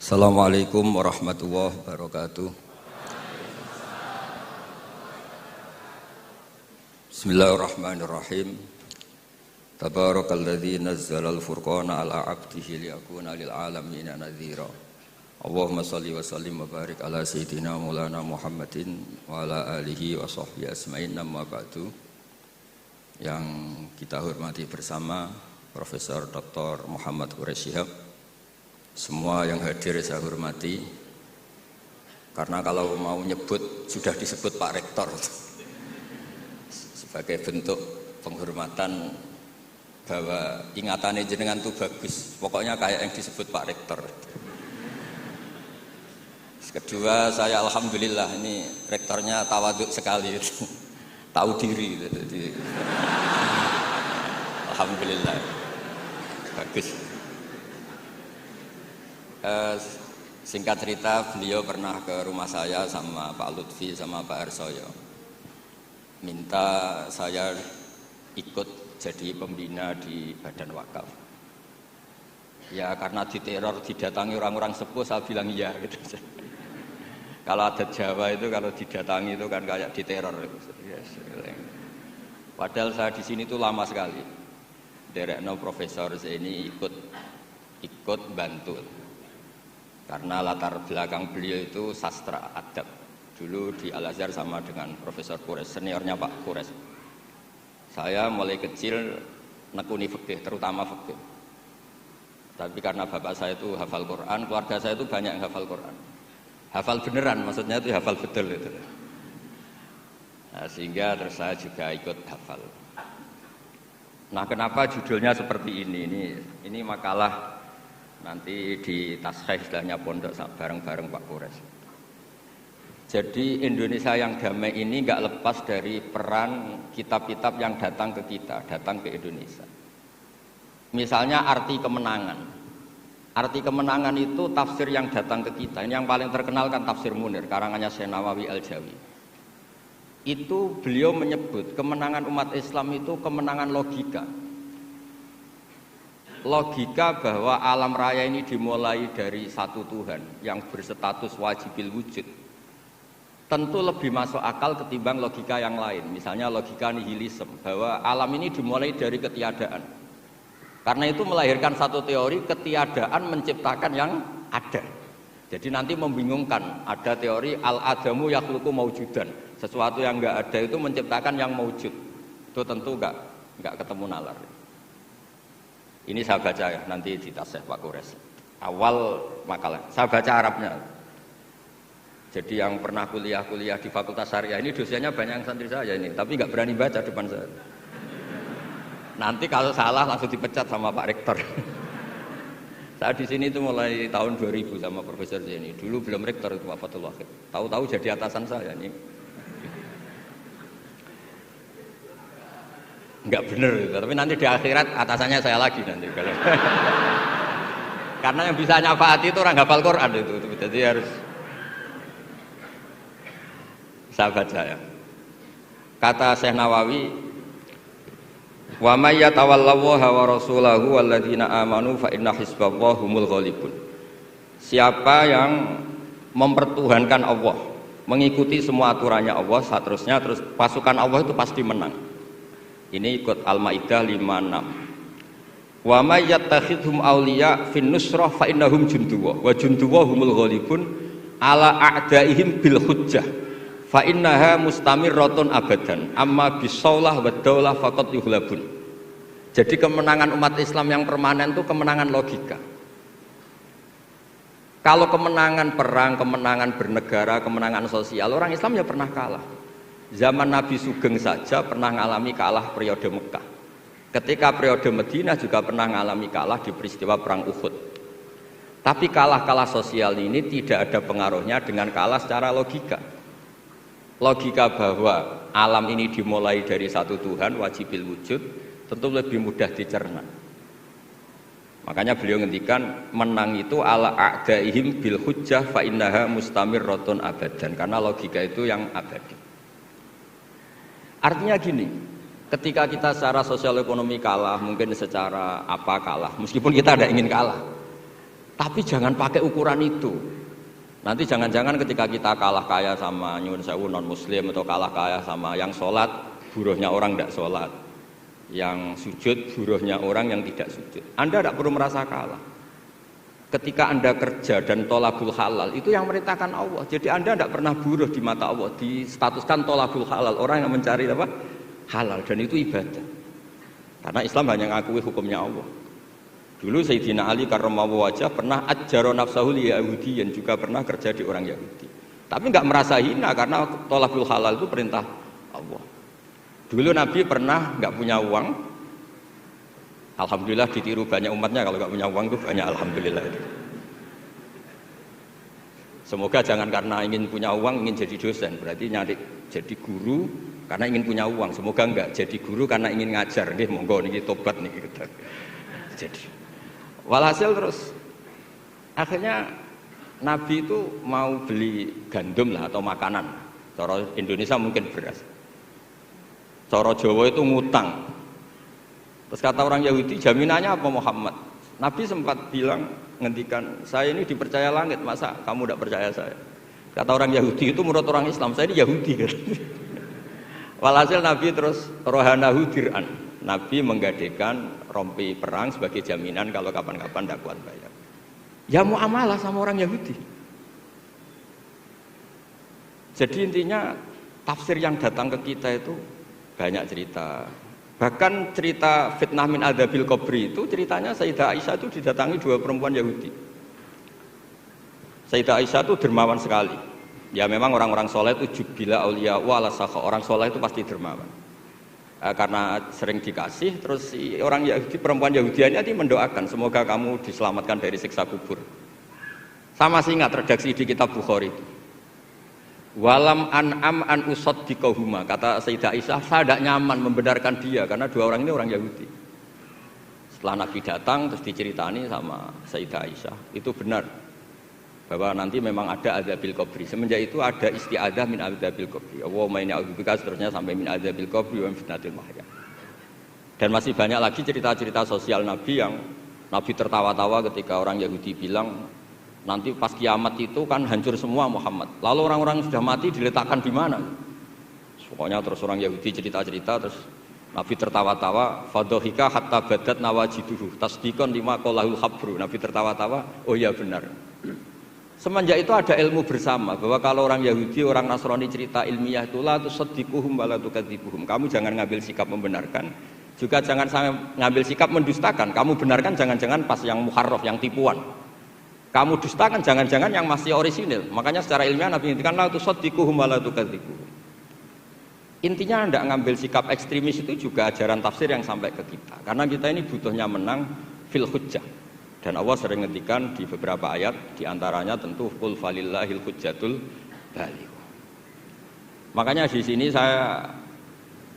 Assalamualaikum warahmatullahi wabarakatuh. Bismillahirrahmanirrahim. Tabarakalladzi nazzalal furqana ala 'abdihi liyakuna lil 'alamin nadhira. Allahumma shalli wa sallim wa barik ala sayyidina Maulana Muhammadin wa ala alihi wa sahbihi asma'in, amma ba'du. Yang kita hormati bersama Profesor Dr. Muhammad Quraish Shihab, semua yang hadir saya hormati, karena kalau mau nyebut sudah disebut Pak Rektor sebagai bentuk penghormatan bahwa ingatannya jenengan itu bagus, pokoknya kayak yang disebut Pak Rektor. Kedua, saya alhamdulillah ini rektornya tawaduk sekali, tahu diri, jadi alhamdulillah bagus. Singkat cerita, beliau pernah ke rumah saya sama Pak Lutfi sama Pak Arsoyo, minta saya ikut jadi pembina di Badan Wakaf. Ya karena diteror, didatangi orang-orang sepuh, saya bilang iya gitu. Kalau adat Jawa itu kalau didatangi itu kan kayak diteror. Yes. Padahal saya di sini tuh lama sekali. Derekno Profesor ini ikut bantu. Karena latar belakang beliau itu sastra adab. Dulu di Al-Azhar sama dengan Profesor Quraish, seniornya Pak Quraish. Saya mulai kecil nekuni fikih, terutama fikih. Tapi karena bapak saya itu hafal Quran, keluarga saya itu banyak yang hafal Quran. Hafal beneran, maksudnya itu hafal betul itu. Nah, sehingga terus saya juga ikut hafal. Nah, kenapa judulnya seperti ini? Ini makalah nanti di taskhih istilahnya pondok bareng-bareng Pak Quraish. Jadi Indonesia yang damai ini nggak lepas dari peran kitab-kitab yang datang ke kita, datang ke Indonesia. Misalnya arti kemenangan. Arti kemenangan itu tafsir yang datang ke kita. Ini yang paling terkenal kan tafsir Munir, karangannya Syekh Nawawi Al-Jawi. Itu beliau menyebut kemenangan umat Islam itu kemenangan logika. Logika bahwa alam raya ini dimulai dari satu Tuhan yang berstatus wajibil wujud tentu lebih masuk akal ketimbang logika yang lain. Misalnya logika nihilisme, bahwa alam ini dimulai dari ketiadaan. Karena itu melahirkan satu teori ketiadaan menciptakan yang ada. Jadi nanti membingungkan, ada teori al-adamu yakhluqu maujudan, sesuatu yang enggak ada itu menciptakan yang maujud. Itu tentu enggak ketemu nalar. Ini saya baca ya, nanti di taskhih Pak Quraish. Awal makalah, saya baca Arabnya. Jadi yang pernah kuliah di Fakultas Syariah ini dosennya banyak yang santri saya ini, tapi nggak berani baca depan saya. Nanti kalau salah langsung dipecat sama Pak Rektor. Saya di sini itu mulai tahun 2000 sama Profesor Zeni. Dulu belum Rektor itu Pak Fathul Wahid. Tahu-tahu jadi atasan saya ini. Enggak bener gitu. Tapi nanti di akhirat atasannya saya lagi nanti kalau karena yang bisa nyafaati itu orang hafal Quran itu. Jadi harus saya baca ya. Kata Syekh Nawawi, wa may yatawallallaha wa rasulahu walladzina amanu fa inna hizballahi humul ghalibun. Siapa yang mempertuhankan Allah, mengikuti semua aturannya Allah, seterusnya terus pasukan Allah itu pasti menang. Ini ikut Al-Maidah 56. Wa may yattakhidhum awliya fin nusrah fa innahum junduwa wa junduwa humul ghalibun ala a'daihim bil hujjah fa innaha mustamirratun abadan amma bisaulah wa daulah faqad yuhlabun. Jadi kemenangan umat Islam yang permanen itu kemenangan logika. Kalau kemenangan perang, kemenangan bernegara, kemenangan sosial, orang Islam ya pernah kalah. Zaman Nabi Sugeng saja pernah mengalami kalah periode Mekah. Ketika periode Madinah juga pernah mengalami kalah di peristiwa perang Uhud. Tapi kalah-kalah sosial ini tidak ada pengaruhnya dengan kalah secara logika. Logika bahwa alam ini dimulai dari satu Tuhan wajibil wujud tentu lebih mudah dicerna. Makanya beliau ngendikan menang itu ala a'daihim bil hujjah fa innaha mustamirratun abadan, karena logika itu yang abadi. Artinya gini, ketika kita secara sosial ekonomi kalah, mungkin secara apa kalah, meskipun kita tidak ingin kalah, Tapi jangan pakai ukuran itu. Nanti jangan-jangan ketika kita kalah kaya sama nyuwun sewu non muslim atau kalah kaya sama yang sholat, buruhnya orang tidak sholat, yang sujud buruhnya orang yang tidak sujud. Anda tidak perlu merasa kalah. Ketika Anda kerja dan tolabul halal itu yang merintahkan Allah. Jadi Anda tidak pernah buruh di mata Allah, distatuskan tolabul halal, orang yang mencari apa? Halal, dan itu ibadah. Karena Islam hanya mengakui hukumnya Allah. Dulu Sayyidina Ali karramallahu wajhah pernah ajjaro nafsahu li Yahudiyan, juga pernah kerja di orang Yahudi. Tapi enggak merasa hina karena thalabul halal itu perintah Allah. Dulu Nabi pernah enggak punya uang. Alhamdulillah ditiru banyak umatnya, kalau enggak punya uang itu banyak alhamdulillah itu. Semoga jangan karena ingin punya uang ingin jadi dosen, berarti nyari jadi guru karena ingin punya uang. Semoga enggak jadi guru karena ingin ngajar. Nggih monggo niki tobat niki. Jadi walhasil terus akhirnya Nabi itu mau beli gandum lah atau makanan. Cara Indonesia mungkin beras. Cara Jawa itu ngutang. Terus kata orang Yahudi, jaminannya apa Muhammad? Nabi sempat bilang, ngendikan, saya ini dipercaya langit, masa kamu tidak percaya saya? Kata orang Yahudi itu menurut orang Islam, saya ini Yahudi. Walhasil Nabi terus rohanahu dir'an. Nabi menggadekan rompi perang sebagai jaminan kalau kapan-kapan tidak kuat bayar. Ya muamalah sama orang Yahudi. Jadi intinya tafsir yang datang ke kita itu banyak cerita. Bahkan cerita fitnah min adzabil qabri itu ceritanya Sayyidah Aisyah itu didatangi dua perempuan Yahudi. Sayyidah Aisyah itu dermawan sekali. Ya memang orang-orang soleh itu jubila auliya wala sakha. Orang soleh itu pasti dermawan. Karena sering dikasih, terus si orang Yahudi, perempuan Yahudiannya itu mendoakan semoga kamu diselamatkan dari siksa kubur. Sama sih ingat redaksi di kitab Bukhari itu. Walam an'am an usaddiqahuma, kata Sayyidah Aisyah, saya tidak nyaman membenarkan dia karena dua orang ini orang Yahudi. Setelah Nabi datang terus diceritani sama Sayyidah Aisyah, itu benar bahwa nanti memang ada adzabil qabri. Semenjak itu ada isti'adzah min adzabil qabri. Allahumma inni a'udzubika seterusnya sampai min adzabil qabri wa min fitnatil mahya. Dan masih banyak lagi cerita-cerita sosial Nabi yang Nabi tertawa-tawa ketika orang Yahudi bilang nanti pas kiamat itu kan hancur semua Muhammad. Lalu orang-orang yang sudah mati diletakkan di mana? Pokoknya terus orang Yahudi cerita-cerita terus Nabi tertawa-tawa, fadhahika hatta badat nawajiduhu tasdiqan lima qalahul khabru. Nabi tertawa-tawa, oh iya benar. Semenjak itu ada ilmu bersama bahwa kalau orang Yahudi, orang Nasrani cerita ilmiah itu la tusaddiquhum wa la tukadzibuhum. Kamu jangan ngambil sikap membenarkan, juga jangan sampai ngambil sikap mendustakan. Kamu benarkan jangan-jangan pas yang muharraf, yang tipuan. Kamu dustakan jangan-jangan yang masih orisinil. Makanya secara ilmiah Nabi ngintikan la tusaddiquhum wa la tukadzibuhum. Intinya tidak ngambil sikap ekstremis itu juga ajaran tafsir yang sampai ke kita. Karena kita ini butuhnya menang fil hujjah. Dan Allah sering ngendikan di beberapa ayat, diantaranya tentu qul falillahil hujjatul baligh. Makanya di sini saya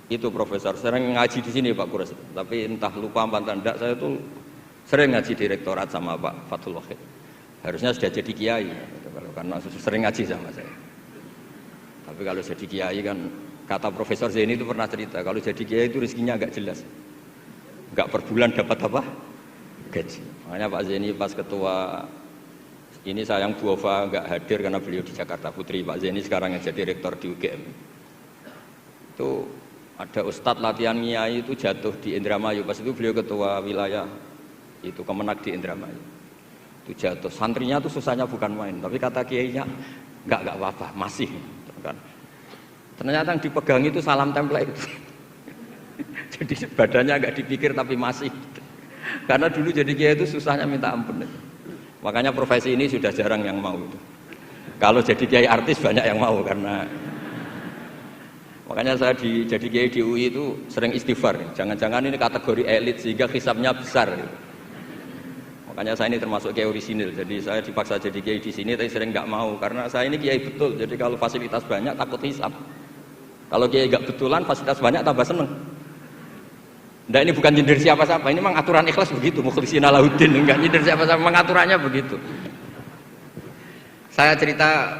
itu profesor sering ngaji di sini Pak Kures, tapi entah lupa apa enggak, saya tuh sering ngaji direktorat sama Pak Fathul Wahid. Harusnya sudah jadi kiai, karena sering ngaji sama saya. Tapi kalau jadi kiai kan kata Profesor Zaini itu pernah cerita, kalau jadi kiai itu rezekinya agak jelas, enggak per bulan dapat apa? Gaji. Makanya Pak Zaini pas ketua ini sayang Bu Ova nggak hadir karena beliau di Jakarta, putri Pak Zaini sekarang yang jadi rektor di UGM. Itu ada ustadz latihan nyai itu jatuh di Indramayu, pas itu beliau ketua wilayah itu Kemenak di Indramayu. Itu jatuh, santrinya tuh susahnya bukan main, tapi kata kiainya nggak apa-apa, masih kan. Ternyata yang dipegang itu salam template itu. Jadi badannya nggak dipikir tapi masih. Karena dulu jadi kiai itu susahnya minta ampun. Makanya profesi ini sudah jarang yang mau itu. Kalau jadi kiai artis banyak yang mau karena makanya saya jadi kiai di UI itu sering istighfar. Jangan-jangan ini kategori elit sehingga hisabnya besar. Makanya saya ini termasuk kiai orisinil. Jadi saya dipaksa jadi kiai di sini tapi sering nggak mau karena saya ini kiai betul. Jadi kalau fasilitas banyak takut hisab. Kalau kiai nggak betulan fasilitas banyak tambah seneng. Nah ini bukan nyindir siapa-siapa, ini memang aturan ikhlas begitu, mukhlishina lahuddin, enggak nyindir siapa-siapa, mengaturannya begitu. Saya cerita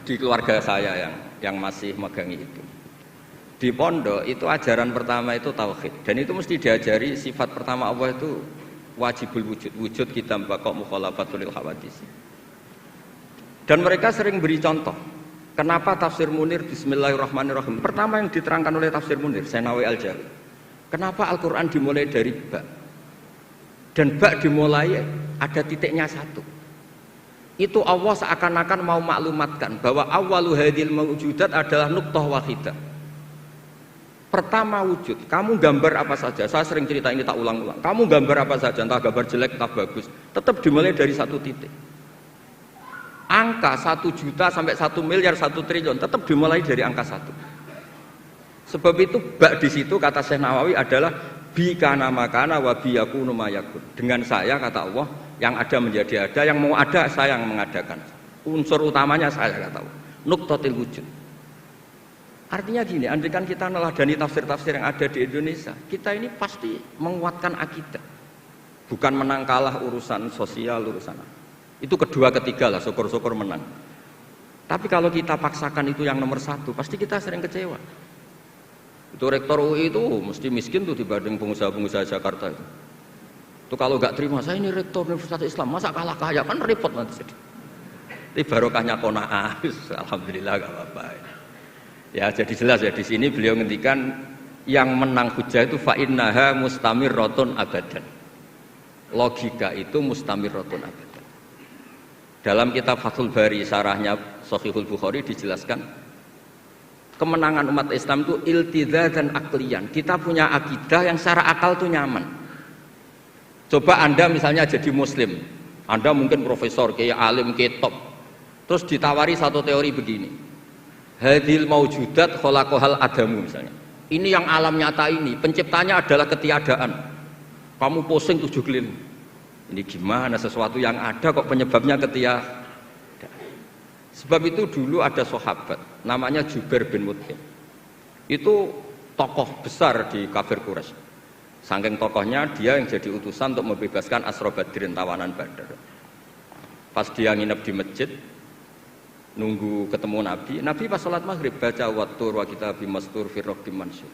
di keluarga saya yang masih megangi itu. Di pondok itu ajaran pertama itu tauhid, dan itu mesti diajari sifat pertama Allah itu wajibul wujud. Wujud kita baqa mukhalafatul hawadis. Dan mereka sering beri contoh. Kenapa tafsir Munir bismillahirrahmanirrahim? Pertama yang diterangkan oleh tafsir Munir, Senawi Al-Jari. Kenapa Al-Qur'an dimulai dari ba? Dan ba dimulai ada titiknya satu. Itu Allah seakan-akan mau maklumatkan bahwa awwalu hadhil mawjudat adalah nuqtah wahidah. Pertama wujud, kamu gambar apa saja, saya sering cerita ini tak ulang-ulang. Kamu gambar apa saja, entah gambar jelek, entah bagus, tetap dimulai dari satu titik. Angka 1 juta sampai 1 miliar 1 triliun tetap dimulai dari angka 1. Sebab itu bak di situ kata Syekh Nawawi adalah bi kana makana wa bi yakunu mayakun. Dengan saya kata Allah yang ada menjadi ada, yang mau ada saya yang mengadakan. Unsur utamanya saya kata Allah. Nuqtatil wujud. Artinya gini, andaikan kita neladani tafsir-tafsir yang ada di Indonesia, kita ini pasti menguatkan akidah. Bukan menang kalah urusan sosial, urusan apa. Itu kedua ketiga lah, syukur-syukur menang. Tapi kalau kita paksakan itu yang nomor satu, pasti kita sering kecewa. Itu rektor UI itu mesti miskin tuh dibanding pengusaha-pengusaha Jakarta itu. Itu kalau nggak terima, saya ini rektor Universitas Islam, masa kalah kaya, kan repot nanti. Tapi barokahnya qanaah, alhamdulillah gak apa-apa. Ya jadi jelas ya di sini beliau ngendikan yang menang hujah itu fa innaha mustamirratun abadan. Logika itu mustamirratun abadan. Dalam kitab Fathul Bari sarahnya Shahihul Bukhari dijelaskan kemenangan umat Islam itu iltidza dan aklian. Kita punya akidah yang secara akal itu nyaman. Coba Anda misalnya jadi muslim, Anda mungkin profesor, kayak alim, kayak top. Terus ditawari satu teori begini. Hadil maujudat khalaqahal adamu misalnya. Ini yang alam nyata ini, penciptanya adalah ketiadaan. Kamu pusing 7 keliling. Ini gimana sesuatu yang ada kok penyebabnya ketiadaan. Sebab itu dulu ada sahabat namanya Jubair bin Mut'im. Itu tokoh besar di kafir Quraisy. Saking tokohnya dia yang jadi utusan untuk membebaskan Asra Badrin, tawanan Badar. Pas dia nginep di masjid nunggu ketemu Nabi, Nabi pas sholat maghrib baca wattur wa kitabim mastur fi raqqim mansur.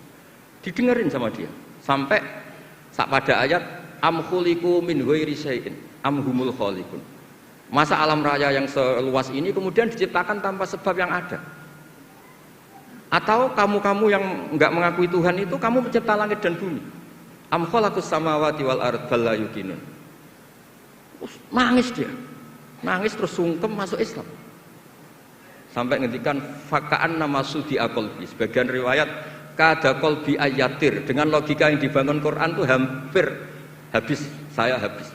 Didengerin sama dia sampai pada ayat am khuliqu min ghairi syai'in am humul khaliqun. Masa alam raya yang seluas ini kemudian diciptakan tanpa sebab yang ada? Atau kamu-kamu yang enggak mengakui Tuhan itu kamu pencipta langit dan bumi? Am khalaqus samawati wal ard bal la yuqinun. Nangis dia. Nangis terus sungkem masuk Islam. Sampai ngendikan fakaan nama sudi aqalbi. Sebagian riwayat kada qalbi ayatir. Dengan logika yang dibangun Quran itu hampir habis, saya habis.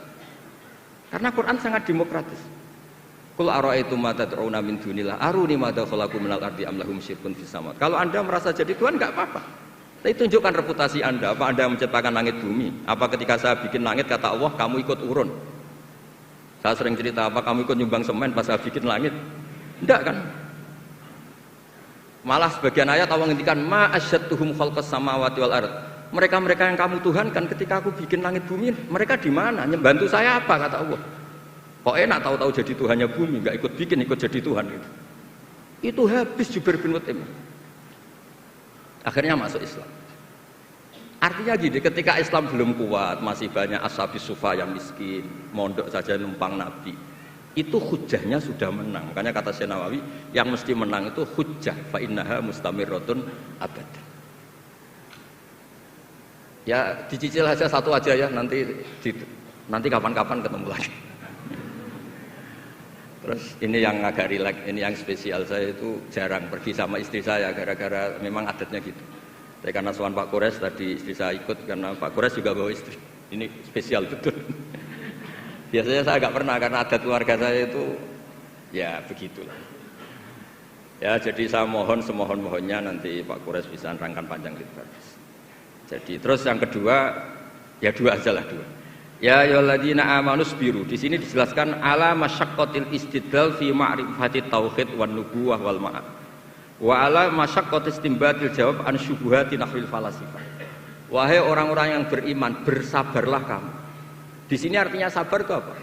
Karena Quran sangat demokratis. Qul ara'aytum ma tad'una min dunillah aruni madza khalaqu minal ardi am lahum syirkun fis samawat. Kalau Anda merasa jadi Tuhan enggak apa-apa. Tapi tunjukkan reputasi Anda. Apa Anda menciptakan langit bumi? Apa ketika saya bikin langit kata Allah kamu ikut urun? Saya sering cerita apa kamu ikut nyumbang semen pas saya bikin langit? Enggak kan? Malah sebagian ayat Allah ngendikan ma asyadtuhum khalqas samawati wal ard. Mereka-mereka yang kamu tuhankan ketika aku bikin langit bumi, mereka di mana? Membantu saya apa kata Allah? Kok enak tahu-tahu jadi Tuhannya bumi, nggak ikut bikin, ikut jadi Tuhan gitu. Itu habis Jubair bin Mut'im. Akhirnya masuk Islam. Artinya gini, ketika Islam belum kuat, masih banyak ashabis sufa yang miskin, mondok saja numpang Nabi. Itu hujahnya sudah menang. Makanya kata Syekh Nawawi, yang mesti menang itu hujah fa innaha mustamirratun abadan. Ya dicicil aja satu aja ya, nanti kapan-kapan ketemu lagi. Terus ini yang agak rileks, ini yang spesial. Saya itu jarang pergi sama istri saya gara-gara memang adatnya gitu. Tapi karena soal Pak Kores tadi istri saya ikut karena Pak Kores juga bawa istri. Ini spesial betul. Biasanya saya agak pernah karena adat keluarga saya itu ya begitulah. Ya jadi saya mohon semohon-mohonnya nanti Pak Kores bisa nerangkan panjang lebar. Jadi terus yang kedua ya dua aja lah dua. Ya ayyuhalladzina amanu sabiru. Di sini dijelaskan ala masyaqqatil istidlal fi ma'rifati tauhid wan nubuwah wal ma'ad. Wa ala masyaqqatis istinbatil jawab an syubuhati nahwil falasifah. Wahai orang-orang yang beriman, bersabarlah kamu. Di sini artinya sabar itu apa?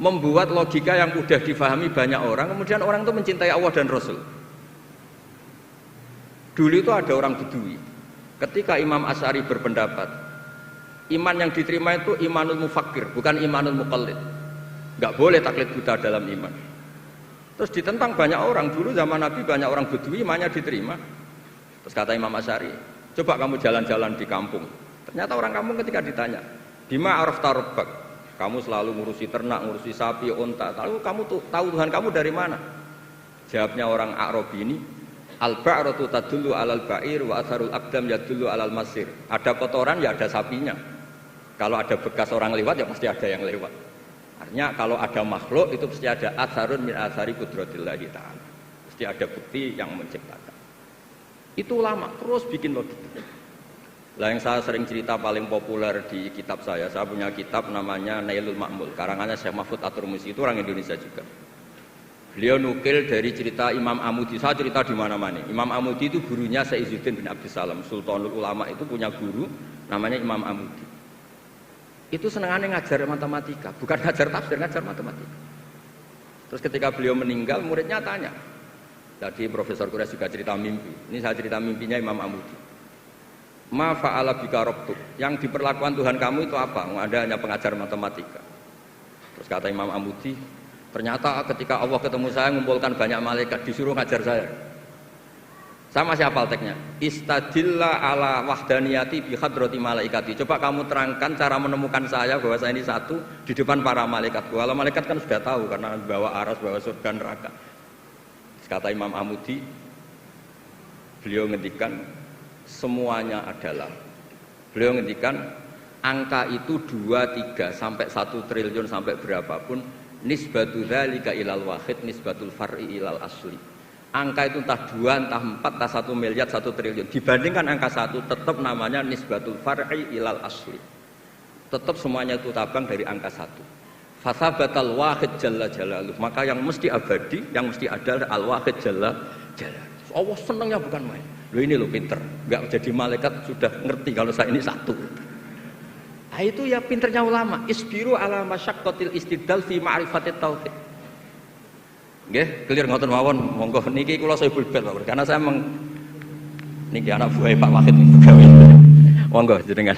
Membuat logika yang mudah difahami banyak orang, kemudian orang itu mencintai Allah dan Rasul. Dulu itu ada orang Bedui. Ketika Imam Asy'ari berpendapat Iman yang diterima itu imanul mufakkir, bukan imanul muqallid. Enggak boleh taklid buta dalam iman. Terus ditentang banyak orang. Dulu zaman Nabi banyak orang Bedui imannya diterima. Terus kata Imam Asy'ari, coba kamu jalan-jalan di kampung. Ternyata orang kampung ketika ditanya, bima arafta rabbak, kamu selalu ngurusi ternak, ngurusi sapi, unta, lalu kamu tahu Tuhan kamu dari mana? Jawabnya orang Arabi ini, al-ba'ratu tadullu alal ba'ir wa atharul aqdam yadullu alal masir. Ada kotoran ya ada sapinya. Kalau ada bekas orang lewat ya pasti ada yang lewat. Artinya kalau ada makhluk itu pasti ada atharun min athari qudratillahi ta'ala. Pasti ada bukti yang menciptakan. Itu ulama terus bikin logika. Lah yang saya sering cerita paling populer di kitab saya punya kitab namanya Nailul Ma'mul, karangannya Syekh Mahfud At-Turmusi, itu orang Indonesia juga. Beliau nukil dari cerita Imam Amudi, saya cerita di mana-mana. Imam Amudi itu gurunya Syekh Izzuddin bin Abdussalam, Sultanul Ulama itu punya guru namanya Imam Amudi. Itu senangannya ngajar matematika, bukan ngajar tafsir, ngajar matematika. Terus ketika beliau meninggal, muridnya tanya. Tadi Profesor Quraisy juga cerita mimpi. Ini saya cerita mimpinya Imam Amudi. Ma fa'ala bika rabbuk, yang diperlakukan Tuhan kamu itu apa? Ada hanya pengajar matematika. Terus kata Imam Amudi, ternyata ketika Allah ketemu saya ngumpulkan banyak malaikat disuruh ngajar saya. Sama siapa teknya? Istadilla ala wahdaniyati bi hadrati malaikati. Coba kamu terangkan cara menemukan saya bahwa saya ini satu di depan para malaikat. Kalau malaikat kan sudah tahu karena bawa aras, bawa surga neraka. Kata Imam Amudi, beliau ngendikan semuanya adalah, beliau ngendikan angka itu 2, 3 sampai 1 triliun sampai berapapun, nisbatu dzalika ilal wahid nisbatul far'i ilal asli. Angka itu entah 2, entah 4, entah 1 miliar, 1 triliun. Dibandingkan angka 1 tetap namanya nisbatul far'i ilal asli. Tetap semuanya itu tabang dari angka 1. Fasabatal wahid jalla jalaluh. Maka yang mesti abadi, yang mesti ada al-wahid jalla jalaluh. Allah senangnya bukan main. Loh ini loh pinter, enggak jadi malaikat sudah ngerti kalau saya ini satu. Nah itu ya pinternya ulama. Isbiru ala masyaqqatil istidlal fi ma'rifatit tauhid. Nggih, clear ngoten mawon. Monggo niki kula saya bulbel karena saya niki anak buah Pak Wahid. Monggo jenengan.